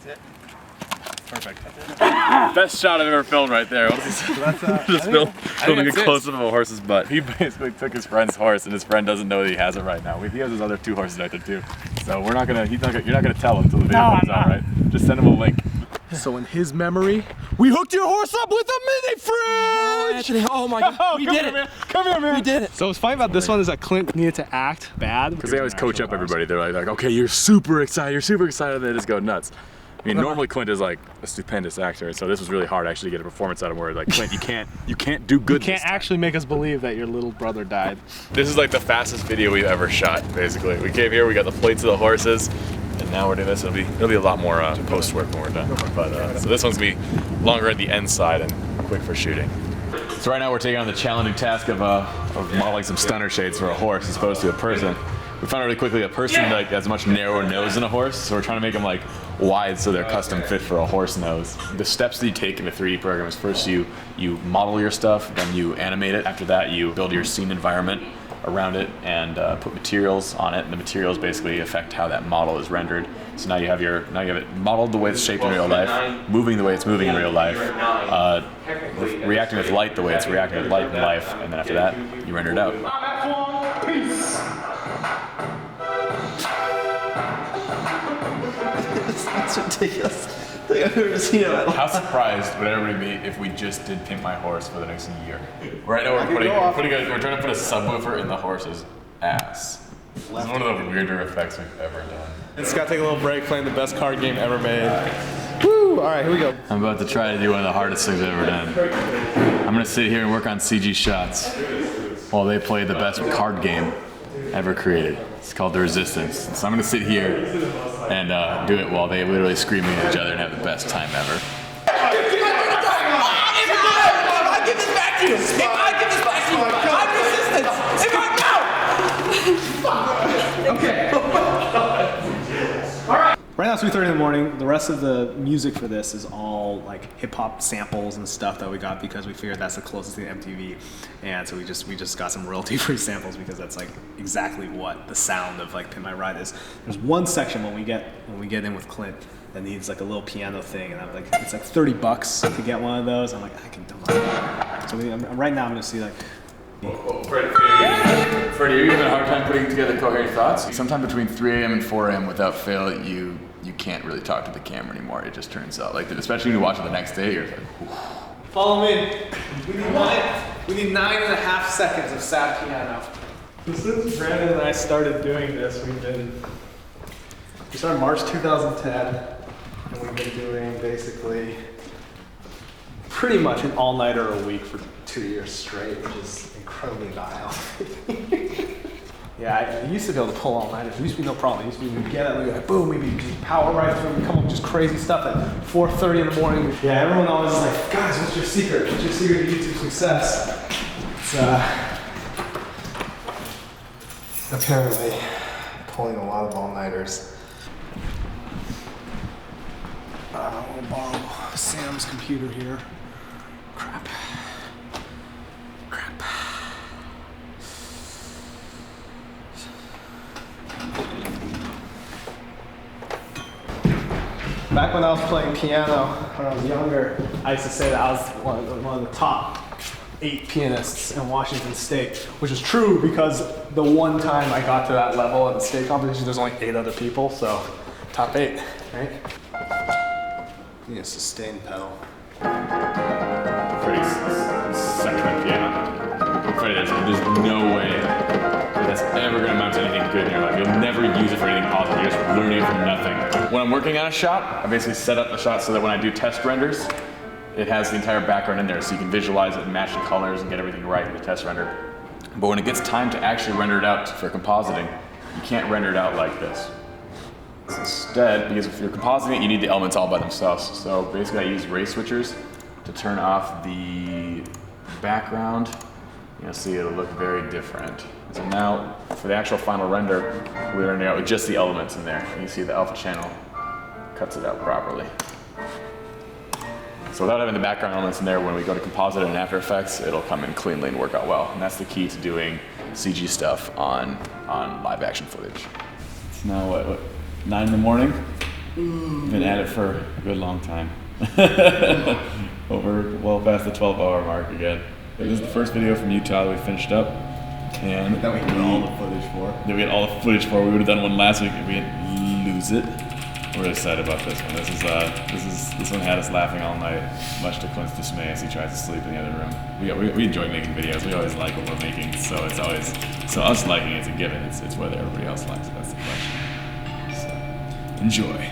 That's it. Perfect. Best shot I've ever filmed right there. Just filming a close-up of a horse's butt. He basically took his friend's horse, and his friend doesn't know that he has it right now. He has his other 2 horses right there too. So you're not gonna tell him until the video comes out, right? Just send him a link. So in his memory, we hooked your horse up with a mini fridge! Oh my God, we did it. Man. Come here, man. We did it. So what's funny about this one is that Clint needed to act bad. Because they always coach up everybody. They're like, okay, you're super excited, they just go nuts. I mean, normally Clint is like a stupendous actor, so this was really hard actually to get a performance out of him where like, Clint, you can't do good. You can't actually make us believe that your little brother died. This is like the fastest video we've ever shot, basically. We came here, we got the plates of the horses, and now we're doing this. It'll be a lot more post work when we're done. But so this one's gonna be longer at the end side and quick for shooting. So right now we're taking on the challenging task of modeling some stunner shades for a horse as opposed to a person. We found out really quickly a person like has a much narrower nose than a horse, so we're trying to make them like wide so they're custom fit for a horse nose. The steps that you take in the 3D program is first you model your stuff, then you animate it. After that you build your scene environment around it and put materials on it, and the materials basically affect how that model is rendered. So now you have it modeled the way it's shaped in real life, moving the way it's moving in real life, reacting with light the way it's reacting with light in life, and then after that you render it out. Peace. That's ridiculous. Like I've never seen it. How surprised would everybody be if we just did Pimp My Horse for the next year? Right now we're trying to put a subwoofer in the horse's ass. It's one of the weirder effects we've ever done. It's got to take a little break playing the best card game ever made. Woo! All right, here we go. I'm about to try to do one of the hardest things I've ever done. I'm gonna sit here and work on CG shots while they play the best card game ever created. It's called The Resistance. So I'm gonna sit here and do it while they literally screaming at each other and have the best time ever. If I give this back to you, I'm resistance. Okay. All right. Right now it's 3:30 in the morning. The rest of the music for this is all like hip hop samples and stuff that we got because we figured that's the closest thing to MTV, and so we just got some royalty-free samples because that's like exactly what the sound of like Pimp My Ride is. There's one section when we get in with Clint that needs like a little piano thing, and I'm like, it's like $30 to get one of those. I'm like, I can do it. So right now I'm gonna see like. Freddie, are you having a hard time putting together coherent thoughts? Sometime between 3 a.m. and 4 a.m. without fail, you can't really talk to the camera anymore. It just turns out like that, especially when you watch it the next day. You're like, whew. Follow me. We need 9.5 seconds of sad piano. Since Brandon and I started doing this, we started March 2010, and we've been doing basically pretty much an all-nighter a week for 2 years straight, which is incredibly vile. Yeah, I used to be able to pull all-nighters. There used to be no problem. It used to be we'd get it, we'd be like, boom, we'd just power right through, we'd come up with just crazy stuff at 4:30 in the morning. Yeah, everyone always is like, guys, what's your secret? What's your secret to YouTube success? It's apparently pulling a lot of all-nighters. I'll borrow Sam's computer here. Crap. Back when I was playing piano, when I was younger, I used to say that I was one of the top 8 pianists in Washington State, which is true because the one time I got to that level at the state competition, there's only 8 other people, so top 8, right? Need a sustain pedal. Freddie's second at piano. Freddie, there's no way that's ever gonna amount to anything good in your life. You'll never use it for anything positive. You're just learning it from nothing. When I'm working on a shot, I basically set up the shot so that when I do test renders, it has the entire background in there so you can visualize it and match the colors and get everything right in the test render. But when it gets time to actually render it out for compositing, you can't render it out like this. Instead, because if you're compositing it, you need the elements all by themselves. So basically I use ray switchers to turn off the background. You'll see it'll look very different. So now, for the actual final render, we're rendering out with just the elements in there. You can see the alpha channel cuts it out properly. So without having the background elements in there, when we go to composite and After Effects, it'll come in cleanly and work out well. And that's the key to doing CG stuff on live action footage. It's now what 9 in the morning? Been at it for a good long time. Over well past the 12-hour mark again. This is the first video from Utah that we finished up. And That we had all the footage for. that we had all the footage for. We would have done one last week if we didn't lose it. We're excited about this one. This one had us laughing all night, much to Clint's dismay as he tries to sleep in the other room. We enjoy making videos. We always like what we're making, so it's always us liking it's a given. It's whether everybody else likes it. That's the question. So enjoy.